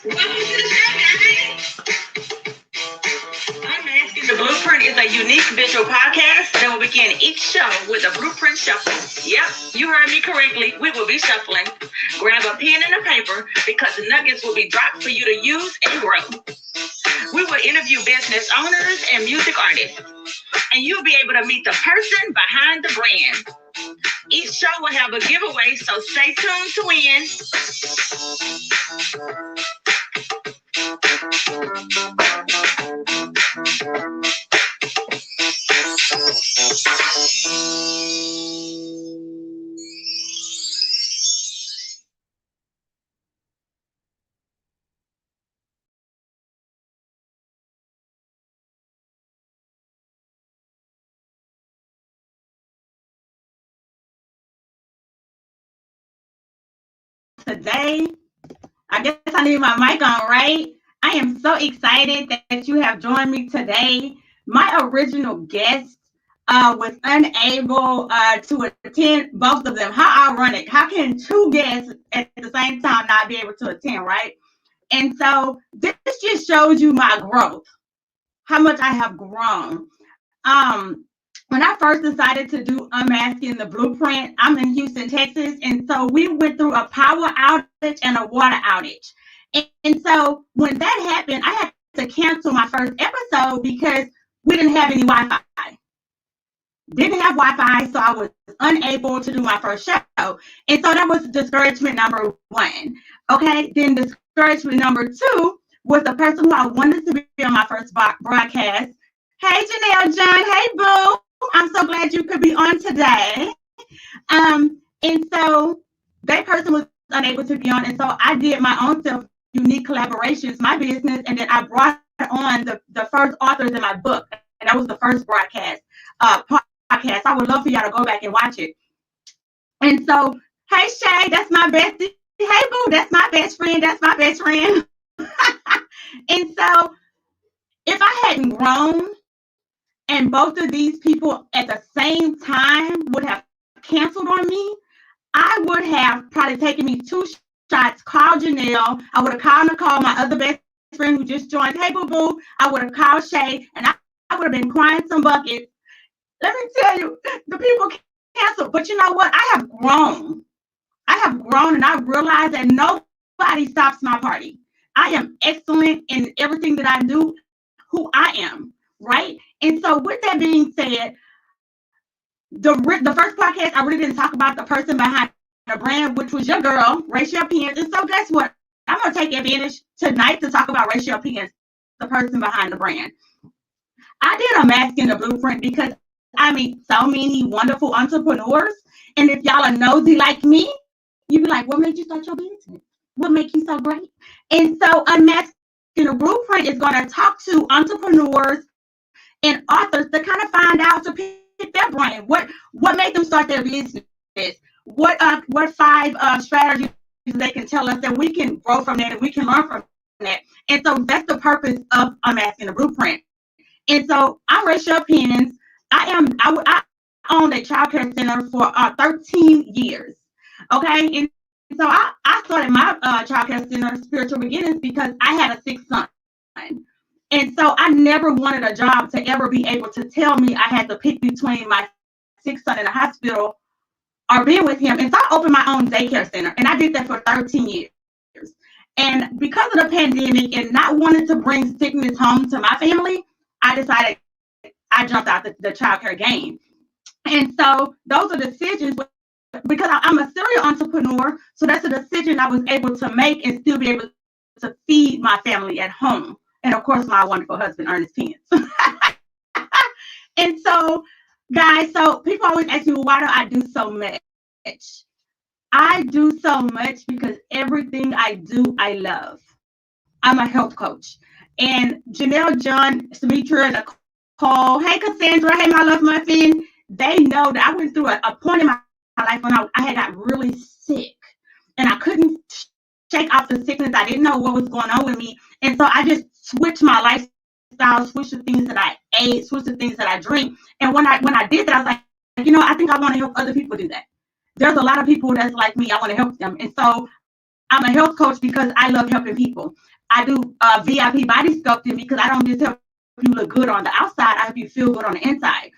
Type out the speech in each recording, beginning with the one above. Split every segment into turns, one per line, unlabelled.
Welcome to the show, guys. Unmasking the Blueprint is a unique visual podcast that will begin each show with a blueprint shuffle. Yep, you heard me correctly. We will be shuffling. Grab a pen and a paper because the nuggets will be dropped for you to use and grow. We will interview business owners and music artists, and you'll be able to meet the person behind the brand. Each show will have a giveaway, so stay tuned to win. Today, I guess I need my mic on, right? I am so excited that you have joined me today. My original guest was unable to attend both of them. How ironic. How can two guests at the same time not be able to attend, right? And so this just shows you my growth, how much I have grown. When I first decided to do Unmasking the Blueprint, I'm in Houston, Texas. And so we went through a power outage and a water outage. And so when that happened, I had to cancel my first episode because we didn't have any Wi-Fi. Didn't have Wi-Fi, so I was unable to do my first show. And so that was discouragement number one. Okay, then discouragement number two was the person who I wanted to be on my first broadcast. Hey, Janelle John. Hey, boo. I'm so glad you could be on today. And so that person was unable to be on. And so I did my own unique collaborations, my business, and then I brought on the first authors in my book. And that was the first broadcast podcast. I would love for y'all to go back and watch it. And so, hey, Shay, that's my bestie. Hey, boo, that's my best friend. That's my best friend. And so if I hadn't grown, and both of these people at the same time would have canceled on me, I would have probably taken me two shots, called Janelle. I would have called Nicole, my other best friend who just joined. Hey, boo-boo. I would have called Shay, and I would have been crying some buckets. Let me tell you, the people canceled. But you know what? I have grown. And I realized that nobody stops my party. I am excellent in everything that I do, who I am, right? And so with that being said, the first podcast, I really didn't talk about the person behind the brand, which was your girl, Raychell. And so guess what? I'm going to take advantage tonight to talk about Raychell, the person behind the brand. I did Unmasking the Blueprint because I meet so many wonderful entrepreneurs. And if y'all are nosy like me, you be like, what made you start your business? What makes you so great? And so Unmasking the Blueprint is going to talk to entrepreneurs and authors to kind of find out, to pick their brain. What made them start their business? What 5 strategies they can tell us that we can grow from that and we can learn from that. And so that's the purpose of Unmasking the Blueprint. And so I'm Raychell Pennins. I owned a child care center for 13 years. Okay, and so I started my child care center, Spiritual Beginnings, because I had a sick son. And so I never wanted a job to ever be able to tell me I had to pick between my sick son in the hospital or being with him. And so I opened my own daycare center, and I did that for 13 years. And because of the pandemic and not wanting to bring sickness home to my family, I decided I jumped out the child care game. And so those are decisions, because I'm a serial entrepreneur, so that's a decision I was able to make and still be able to feed my family at home. And of course, my wonderful husband, Ernest Pence. And so, guys, so people always ask me, well, why do I do so much? I do so much because everything I do, I love. I'm a health coach. And Janelle, John, Sumitra, Nicole, hey, Cassandra, hey, my love muffin, they know that I went through a point in my life when I had got really sick. And I couldn't shake off the sickness. I didn't know what was going on with me. And so I just switched my lifestyle, switched the things that I ate, switched the things that I drink. And when I did that, I was like, I think I want to help other people do that. There's a lot of people that's like me. I want to help them. And so I'm a health coach because I love helping people. I do VIP body sculpting because I don't just help you look good on the outside. I help you feel good on the inside.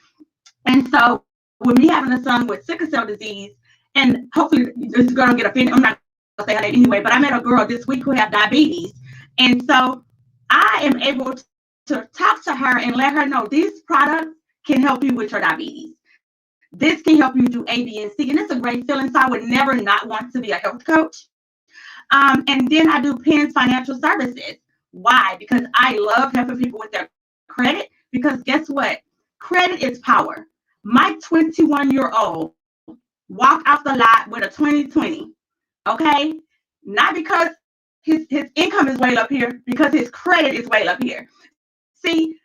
And so with me having a son with sickle cell disease, and hopefully this girl don't get offended. I'm not gonna say her name anyway, but I met a girl this week who had diabetes. And so I am able to talk to her and let her know these products can help you with your diabetes. This can help you do A, B, and C. And it's a great feeling. So I would never not want to be a health coach. And then I do Penn's Financial Services. Why? Because I love helping people with their credit. Because guess what? Credit is power. My 21-year-old walked off the lot with a 2020. Okay? Not because his income is way up here, because his credit is way up here. See,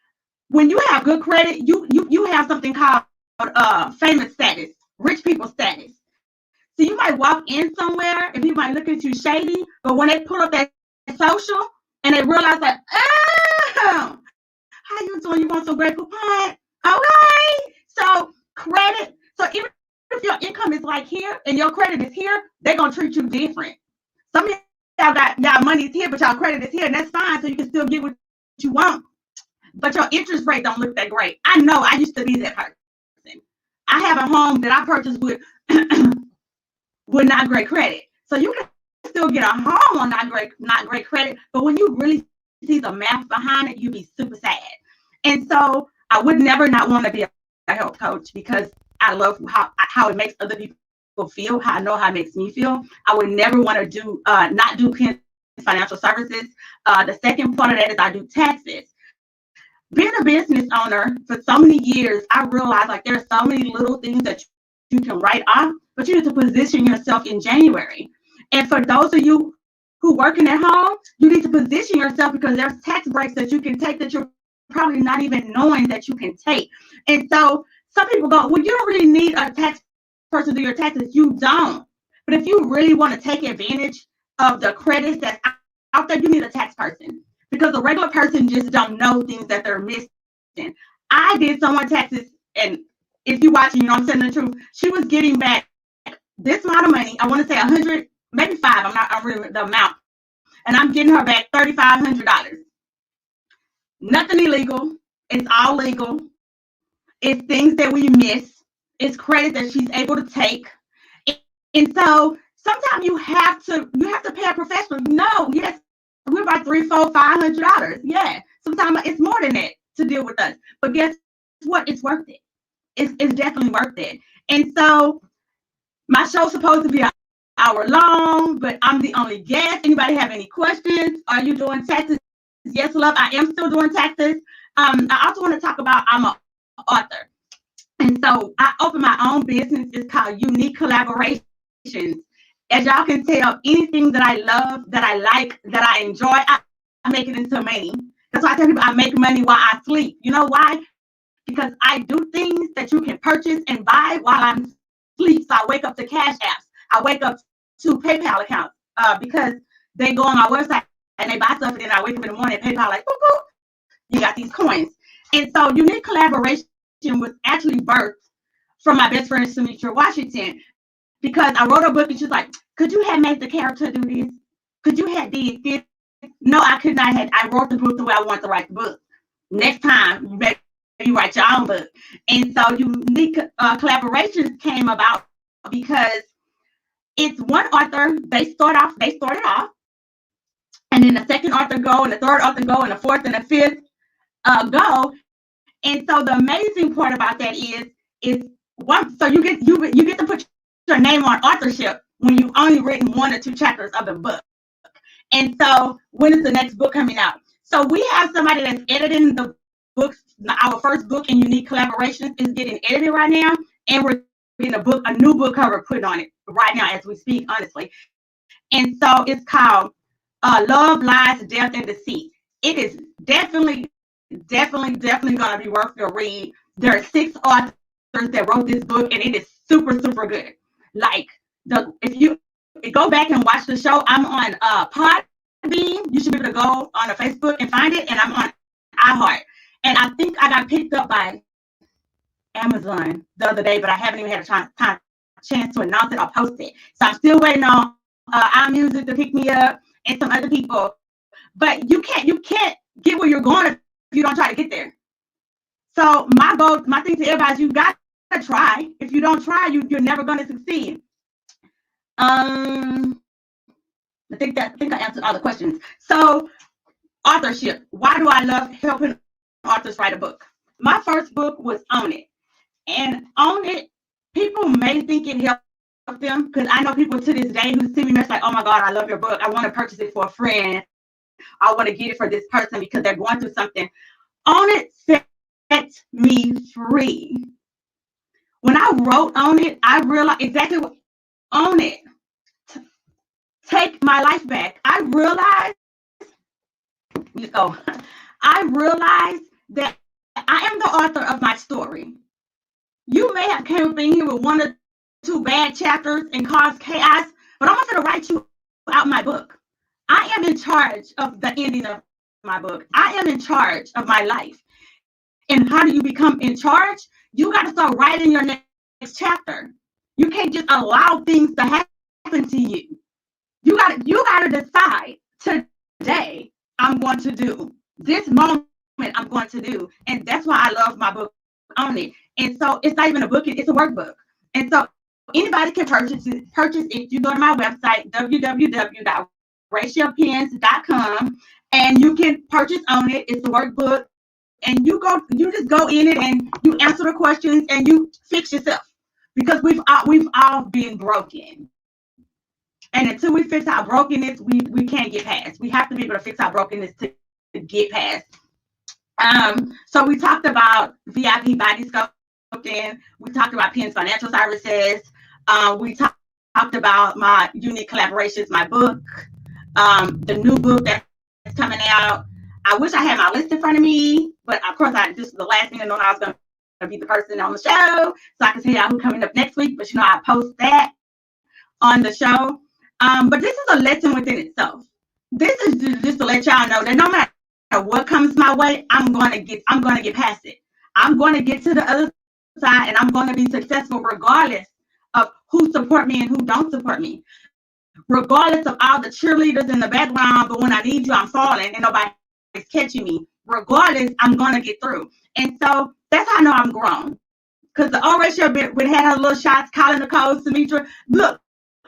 when you have good credit, you have something called famous status, rich people status. So you might walk in somewhere and people might look at you shady, but when they pull up that social and they realize that, oh, how you doing? You want some great coupon? Okay. So credit. So even if your income is like here and your credit is here, they're gonna treat you different. Some of y'all got y'all money's here, but y'all credit is here, and that's fine. So you can still get what you want. But your interest rate don't look that great. I know I used to be that person. I have a home that I purchased with with not great credit. So you can still get a home on not great credit, but when you really see the math behind it, you be super sad. And so I would never not want to be a health coach because I love how it makes other people feel, how I know how it makes me feel. I would never want to do not do financial services. The second part of that is I do taxes. Being a business owner for so many years, I realized like there are so many little things that you can write off, but you need to position yourself in January. And for those of you who working at home, you need to position yourself because there's tax breaks that you can take that you're probably not even knowing that you can take. And so some people go, well, you don't really need a tax person to do your taxes. You don't. But if you really want to take advantage of the credits that's out there, you need a tax person because a regular person just don't know things that they're missing. I did someone taxes, and if you watching, you know I'm telling the truth. She was getting back this amount of money. I want to say 100, maybe 5. I'm remember the amount, and I'm getting her back $3,500. Nothing illegal. It's all legal. It's things that we miss. It's credit that she's able to take. And so sometimes you have to pay a professional. No, yes, we're about $300, $400, $500. Yeah, sometimes it's more than that to deal with us. But guess what? It's worth it. It's definitely worth it. And so my show's supposed to be an hour long, but I'm the only guest. Anybody have any questions? Are you doing taxes? Yes, love. I am still doing taxes. I also want to talk about I'm an author. And so I opened my own business. It's called Unique Collaborations. As y'all can tell, anything that I love, that I like, that I enjoy, I make it into money. That's why I tell people I make money while I sleep. You know why? Because I do things that you can purchase and buy while I'm asleep. So I wake up to cash apps. I wake up to PayPal accounts because they go on my website and they buy stuff, and then I wake up in the morning and PayPal like, boop, boop, you got these coins. And so Unique Collaboration was actually birthed from my best friend, Sumitra Washington, because I wrote a book and she's like, could you have made the character do this? Could you have did this? No, I could not have. I wrote the book the way I want to write the book. Next time, you write your own book. And so Unique Collaborations came about because it's one author, they started off, and then the second author go, and the third author go, and the fourth and the fifth go. And so the amazing part about that is one, so you get to put your name on authorship when you've only written 1 or 2 chapters of the book. And so when is the next book coming out? So we have somebody that's editing the books. Our first book in Unique Collaborations is getting edited right now, and we're getting a new book cover put on it right now as we speak, honestly. And so it's called Love, Lies, Death, and Deceit. It is definitely going to be worth your read. There are 6 authors that wrote this book, and it is super, super good. Like, if you go back and watch the show, I'm on Podbean. You should be able to go on a Facebook and find it, and I'm on iHeart. And I think I got picked up by Amazon the other day, but I haven't even had a chance to announce it or post it. So I'm still waiting on our music to pick me up and some other people. But you can't get where you're going if you don't try to get there. So my thing to everybody is you got to try. If you don't try, you're never going to succeed. I think I answered all the questions. So authorship. Why do I love helping authors write a book? My first book was Own It. And Own It, people may think it helped them, because I know people to this day who see me mess like, oh my God, I love your book. I want to purchase it for a friend. I want to get it for this person because they're going through something. Own It set me free. When I wrote Own It, I realized exactly what Own It. Take my life back. I realized that I am the author of my story. You may have came up in here with 1 or 2 bad chapters and caused chaos, but I'm going to write you out my book. I am in charge of the ending of my book. I am in charge of my life. And how do you become in charge? You got to start writing your next chapter. You can't just allow things to happen to you. You got to decide today I'm going to do. This moment I'm going to do. And that's why I love my book, Own It. And so it's not even a book, it's a workbook. And so anybody can purchase it. If you go to my website, www.raychellpens.com, and you can purchase Own It. It's a workbook. And you just go in it and you answer the questions and you fix yourself. Because we've all been broken. And until we fix our brokenness, we can't get past. We have to be able to fix our brokenness to get past. So we talked about VIP body sculpting. We talked about Penn's financial services. We talked about my unique collaborations, my book, the new book that's coming out. I wish I had my list in front of me, but of course, this is the last thing I know I was going to be the person on the show, so I can tell y'all who's coming up next week. But I post that on the show. But this is a lesson within itself. This is just to let y'all know that no matter what comes my way, I'm going to get past it. I'm going to get to the other side, and I'm going to be successful regardless of who support me and who don't support me. Regardless of all the cheerleaders in the background, but when I need you, I'm falling and nobody's catching me. Regardless, I'm going to get through. And so that's how I know I'm grown. Because the old Raychell been had her little shots, calling Nicole, Sumitra. Look,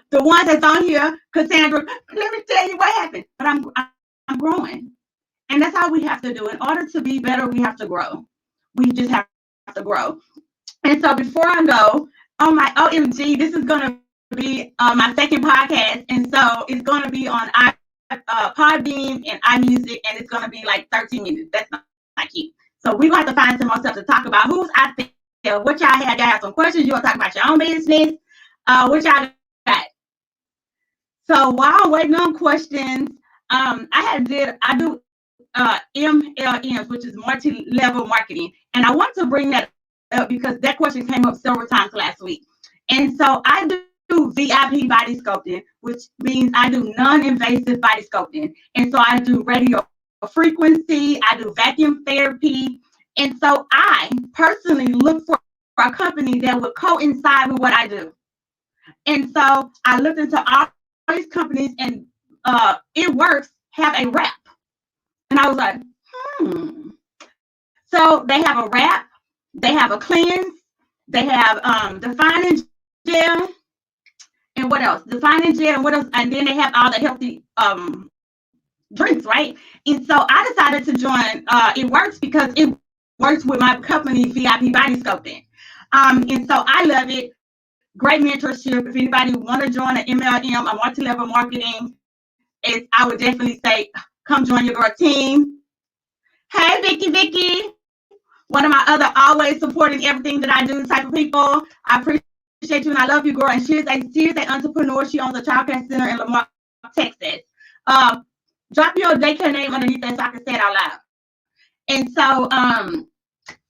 the ones that's on here, Cassandra, let me tell you what happened. But I'm growing. And that's how we have to do. In order to be better, we have to grow. We just have to grow. And so before I go, on my OMG, this is going to be my second podcast. And so it's going to be on Podbean and iMusic, and it's going to be like 13 minutes. That's not cute. So we're going to have to find some more stuff to talk about. Who's out there? What y'all have? Y'all have some questions? You want to talk about your own business? What y'all got? So while I'm waiting on questions, I do MLMs, which is multi-level marketing. And I want to bring that up because that question came up several times last week. And so I do VIP body sculpting, which means I do non-invasive body sculpting. And so I do radio frequency, I do vacuum therapy. And so I personally look for a company that would coincide with what I do. And so I looked into all these companies, and It Works have a wrap. And I was like, So they have a wrap, they have a cleanse, they have defining gel, and what else? Defining gel, and what else? And then they have all the healthy drinks, right? And so I decided to join It Works because it works with my company, VIP Body Sculpting. And so I love it. Great mentorship. If anybody want to join an MLM, a multi-level marketing, I would definitely say, come join your girl team. Hey, Vicky. One of my other always supporting everything that I do type of people. I appreciate you and I love you, girl. And she's a entrepreneur. She owns a childcare center in Lamar, Texas. Drop your daycare name underneath that so I can say it out loud. And so,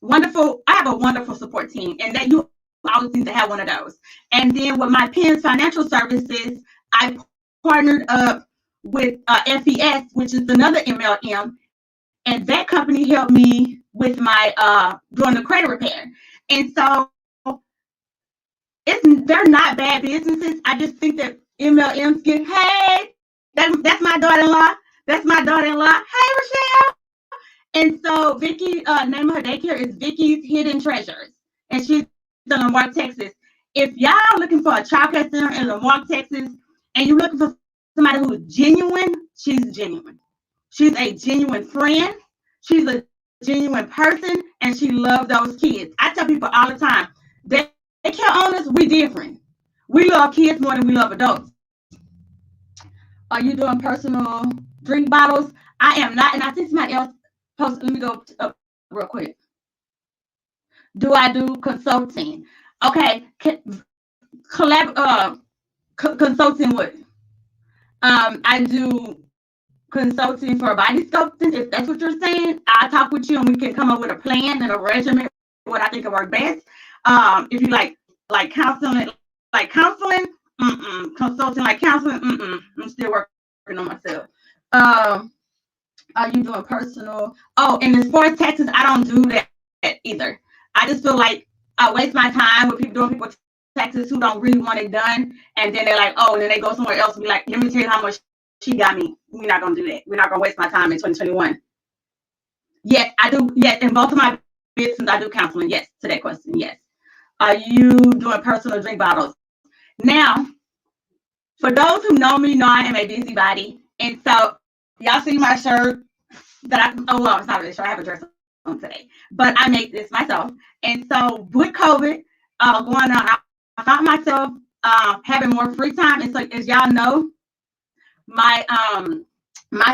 wonderful. I have a wonderful support team, and that you always need to have one of those. And then with my Penn's financial services, I partnered up with FES, which is another MLM, and that company helped me with my doing the credit repair. And so they're not bad businesses. I just think that MLM skit. Hey, that's my daughter-in-law. That's my daughter-in-law. Hey, Raychell. And so Vicky, name of her daycare is Vicky's Hidden Treasures. And she's in Lamar, Texas. If y'all looking for a childcare center in Lamar, Texas, and you're looking for somebody who is genuine, she's genuine. She's a genuine friend. She's a genuine person, and she loves those kids. I tell people all the time, daycare owners, we different. We love kids more than we love adults. Are you doing personal drink bottles? I am not, and I think somebody else posted. Let me go up real quick. Do I do consulting? Okay, consulting what? I do consulting for body sculpting. If that's what you're saying, I'll talk with you and we can come up with a plan and a regimen. What I think will work best. If you like counseling, consulting like counseling, I'm still working on myself. Are you doing personal? Oh, and as far as taxes, I don't do that either. I just feel like I waste my time with people doing people taxes who don't really want it done, and then they're like, oh, and then they go somewhere else and be like, let me tell you how much she got me. We're not gonna do that. We're not gonna waste my time in 2021. Yes, I do. Yes, in both of my business, I do counseling. Yes, to that question. Yes. Are you doing personal drink bottles? Now, for those who know me, know I am a busybody, and so y'all see my shirt that it's not really a shirt. I have a dress on today, but I made this myself. And so with COVID going on, I found myself having more free time. And so, as y'all know, my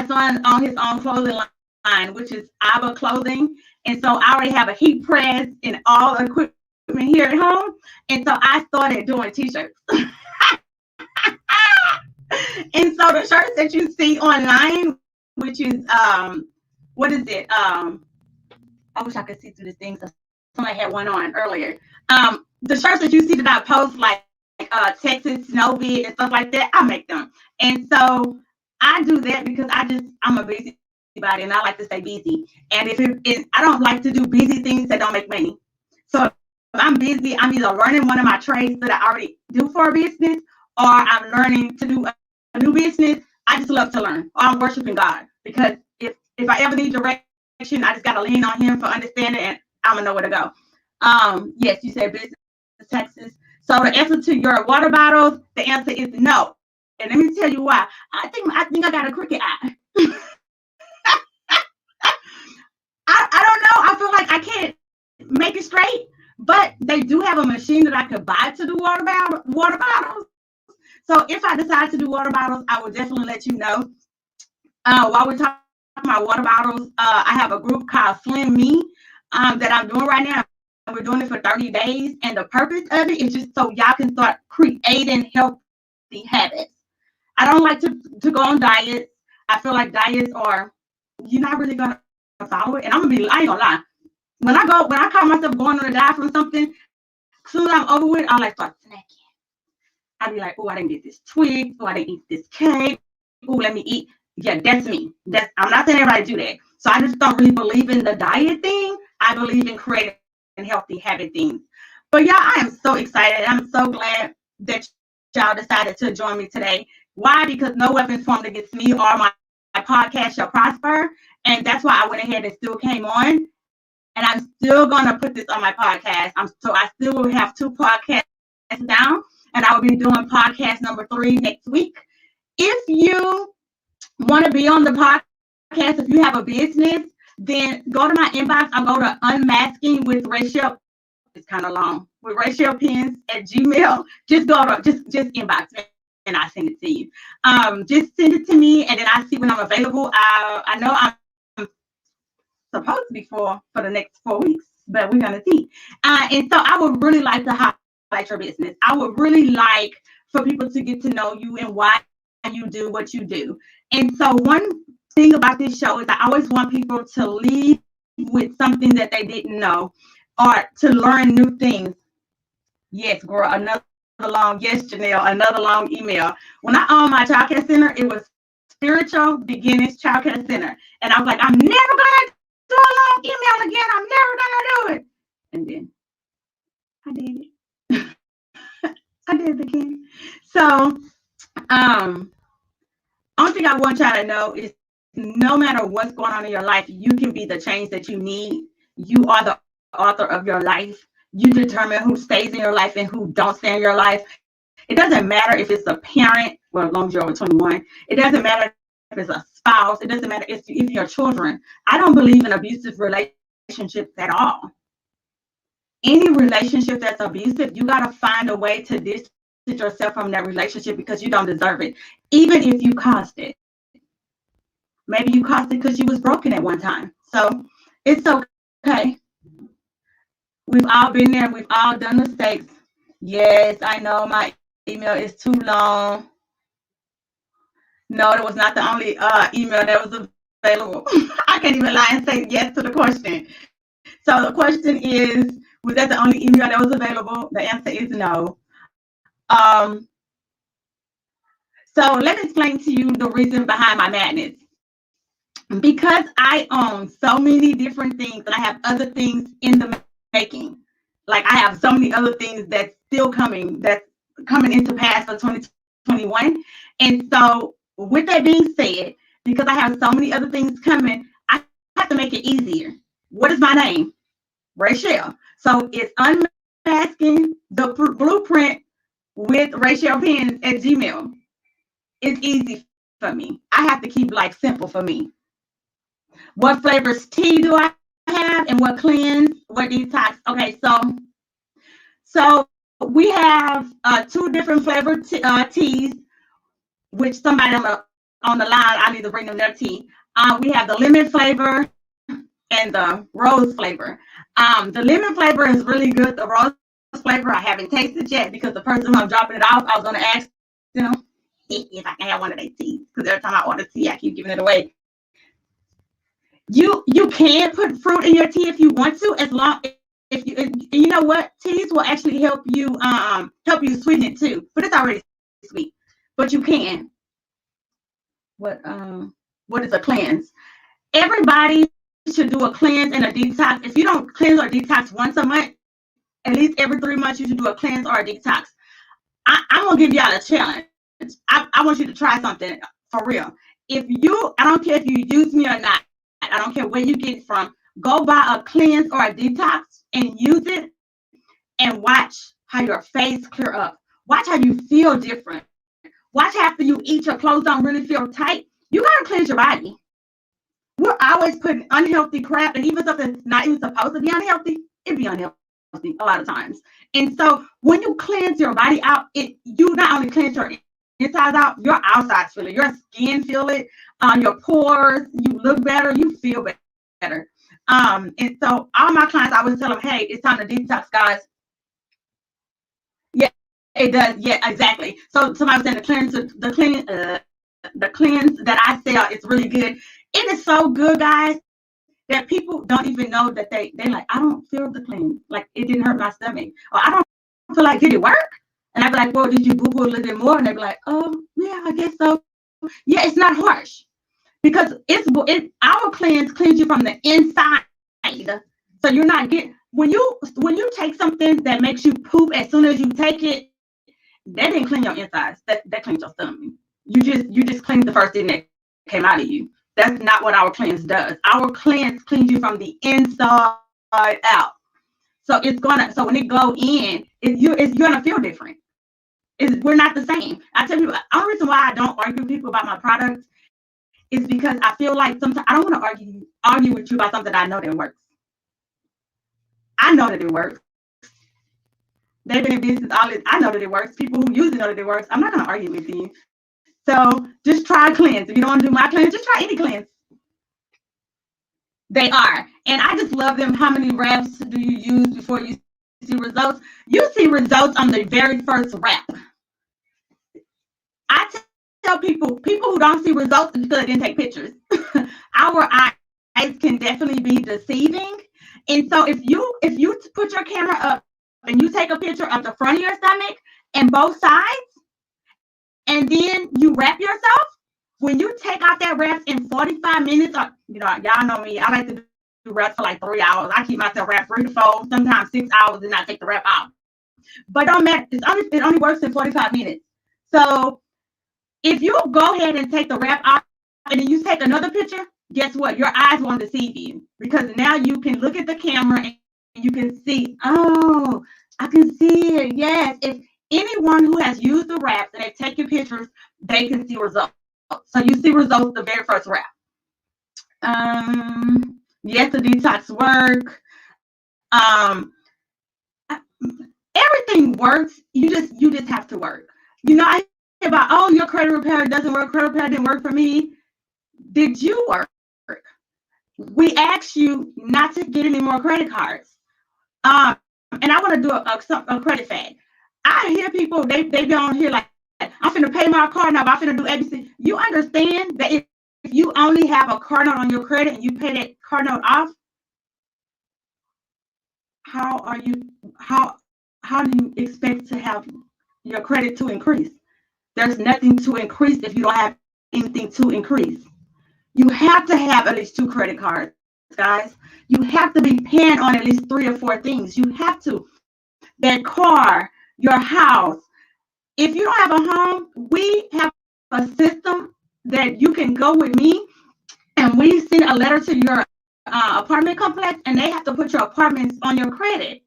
son owns his own clothing line, which is Ava Clothing. And so I already have a heat press and all equipment here at home. And so I started doing t-shirts. And so the shirts that you see online, which is what is it? I wish I could see through this thing. So somebody had one on earlier. The shirts that you see that I post, like Texas Snowbid and stuff like that, I make them. And so I do that because I'm a busy body and I like to stay busy. And I don't like to do busy things that don't make money. So if I'm busy, I'm either learning one of my trades that I already do for a business, or I'm learning to do a new business. I just love to learn, or I'm worshiping God, because if I ever need direction, I just got to lean on him for understanding, and I'm gonna know where to go. Yes, you said business Texas. So the answer to your water bottles, the answer is no. And let me tell you why. I think I got a crooked eye. I don't know. I feel like I can't make it straight, but they do have a machine that I could buy to do water bottles. So if I decide to do water bottles, I will definitely let you know. While we're talking about water bottles, I have a group called Slim Me that I'm doing right now. We're doing it for 30 days. And the purpose of it is just so y'all can start creating healthy habits. I don't like to go on diets. I feel like diets you're not really going to follow it. And I ain't gonna lie. When I call myself going on a diet from something, as soon as I'm over with, I like start snacking. I'd be like, oh, I didn't get this Twix. Oh, I didn't eat this cake. Oh, let me eat. Yeah, that's me. I'm not saying everybody do that. So I just don't really believe in the diet thing. I believe in creating healthy habit things. But y'all, I am so excited. I'm so glad that y'all decided to join me today. Why? Because no weapons formed against me or my podcast shall prosper. And that's why I went ahead and still came on. And I'm still going to put this on my podcast. I still will have 2 podcasts down. And I will be doing podcast number 3 next week. If you want to be on the podcast, if you have a business, then go to my inbox. I'll go to Unmasking with Raychell. It's kind of long. With Raychell Pins at Gmail. Just go to just inbox me and I'll send it to you. Just send it to me, and then I see when I'm available. I know I'm supposed to be for the next 4 weeks, but we're gonna see. And so I would really like to highlight your business. I would really like for people to get to know you and why you do what you do. And so one thing about this show is I always want people to leave with something that they didn't know, or to learn new things. Yes, girl, another long, yes, Janelle, another long email. When I owned my childcare center, it was Spiritual Beginnings Childcare Center. And I was like, I'm never going to do a long email again. I'm never going to do it. And then I did it. I did it again. So Only thing I want y'all to know is no matter what's going on in your life, you can be the change that you need. You are the author of your life. You determine who stays in your life and who don't stay in your life. It doesn't matter if it's a parent, well, as long as you're over 21. It doesn't matter if it's a spouse. It doesn't matter if even your children. I don't believe in abusive relationships at all. Any relationship that's abusive, you got to find a way to distance yourself from that relationship because you don't deserve it, even if you caused it. Maybe you caused it because you was broken at one time. So it's okay. We've all been there. We've all done mistakes. Yes, I know my email is too long. No, that was not the only email that was available. I can't even lie and say yes to the question. So the question is, was that the only email that was available? The answer is no. Um, so let me explain to you the reason behind my madness. Because I own so many different things and I have other things in the making. Like I have so many other things that's still that's coming into pass for 2021. And so with that being said, because I have so many other things coming, I have to make it easier. What is my name? Raychell. So it's unmasking the blueprint with Raychell Pens at Gmail. It's easy for me. I have to keep life simple for me. What flavors tea do I have and what cleanse, what detox? Okay, so we have two different flavored teas, which somebody on the line, I need to bring them their tea. We have the lemon flavor and the rose flavor. The lemon flavor is really good. The rose flavor I haven't tasted yet because the person who I'm dropping it off, I was going to ask them if I can have one of their teas because every time I order tea, I keep giving it away. You can put fruit in your tea if you want to, as long if you know what, teas will actually help you sweeten it too, but it's already sweet. But you can. What is a cleanse? Everybody should do a cleanse and a detox. If you don't cleanse or detox once a month, at least every 3 months, you should do a cleanse or a detox. I'm gonna give y'all a challenge. I want you to try something for real. I don't care if you use me or not. I don't care where you get it from. Go buy a cleanse or a detox and use it and watch how your face clear up. Watch how you feel different. Watch after you eat, your clothes don't really feel tight. You gotta cleanse your body. We're always putting unhealthy crap, and even stuff that's not even supposed to be unhealthy, it be unhealthy a lot of times. And so when you cleanse your body out, you not only cleanse your inside out, your outsides feel it, your skin feel it, your pores, you look better, you feel better. And so all my clients, I always tell them, hey, it's time to detox, guys. Yeah, it does. Yeah, exactly. So somebody was saying the cleanse that I sell is really good. It is so good, guys, that people don't even know that they like, I don't feel the cleanse. Like it didn't hurt my stomach. Or I don't feel like, did it work? And I'd be like, well, did you Google a little bit more? And they'd be like, oh, yeah, I guess so. Yeah, it's not harsh because our cleanse cleans you from the inside. So you're not getting when you take something that makes you poop as soon as you take it, that didn't clean your insides. That cleans your stomach. You just cleaned the first thing that came out of you. That's not what our cleanse does. Our cleanse cleans you from the inside out. So when it go in, you're gonna feel different. We're not the same. I tell you, the only reason why I don't argue with people about my products is because I feel like sometimes I don't want to argue with you about something I know that works. I know that it works. They've been in business all this. I know that it works. People who use it know that it works. I'm not gonna argue with you. So just try a cleanse. If you don't want to do my cleanse, just try any cleanse. They are. And I just love them. How many reps do you use before you see results? You see results on the very first rep. I tell people who don't see results is because they didn't take pictures. Our eyes can definitely be deceiving. And so if you put your camera up and you take a picture of the front of your stomach and both sides, and then you wrap yourself, when you take out that wrap in 45 minutes, or y'all know me, I like to do reps for like 3 hours. I keep myself wrapped 3 to 4, sometimes 6 hours, and not take the wrap out. But don't matter. It only works in 45 minutes. So If you go ahead and take the wrap off and then you take another picture, guess what? Your eyes won't deceive you because now you can look at the camera and you can see, oh, I can see it. Yes. If anyone who has used the wraps and they've taken pictures, they can see results. So you see results the very first wrap. Yes, the detox work. Everything works. You just have to work. I hear about, oh, your credit repair doesn't work. Credit repair didn't work for me. Did you work? We asked you not to get any more credit cards. And I want to do a credit fad. I hear people, they be on here like, I'm finna pay my card now, but I'm finna do ABC. You understand that if you only have a card note on your credit and you pay that card note off, how do you expect to have your credit to increase? There's nothing to increase if you don't have anything to increase. You have to have at least 2 credit cards, guys. You have to be paying on at least 3 or 4 things. You have to. That car, your house. If you don't have a home, we have a system that you can go with me and we send a letter to your apartment complex and they have to put your apartments on your credit.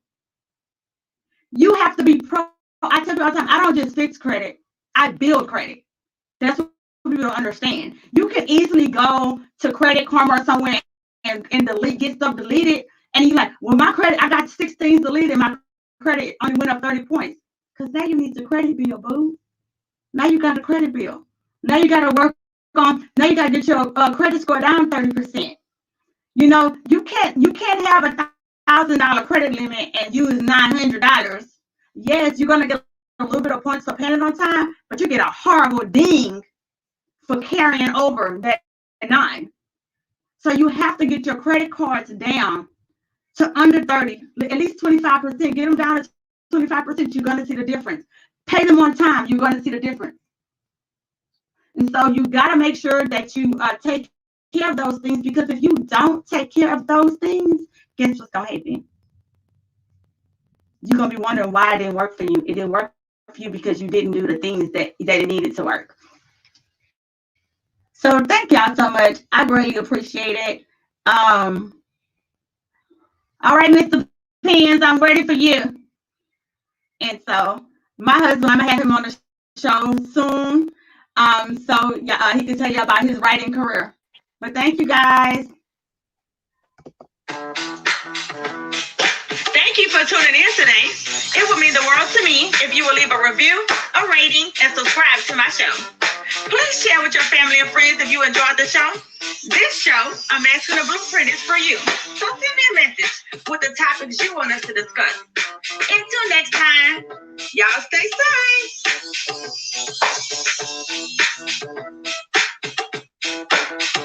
You have to be I tell you all the time, I don't just fix credit. I build credit. That's what people don't understand. You can easily go to Credit Karma or somewhere and get stuff deleted. And you're like, well, my credit, I got 6 things deleted. My credit only went up 30 points. Because now you need the credit bill, boo. Now you got the credit bill. Now you got to work on, now you got to get your credit score down 30%. You can't have $1,000 credit limit and use $900. Yes, you're going to get a little bit of points for paying on time, but you get a horrible ding for carrying over that 9. So you have to get your credit cards down to under 30, at least 25%. Get them down to 25%. You're going to see the difference. Pay them on time. You're going to see the difference. And so you got to make sure that you take care of those things, because if you don't take care of those things, guess what's going to happen? You're going to be wondering why it didn't work for you. It didn't work for you because you didn't do the things that it needed to work. So thank y'all so much. I greatly appreciate it. All right, Mr. Pins, I'm ready for you. And so my husband, I'm going to have him on the show soon. So yeah, he can tell you about his writing career. But thank you, guys. Thank you for tuning in today. It would mean the world to me if you will leave a review, a rating, and subscribe to my show. Please share with your family and friends if you enjoyed the show. This show, A Masculine Blueprint, is for you. So send me a message with the topics you want us to discuss. Until next time, y'all stay safe.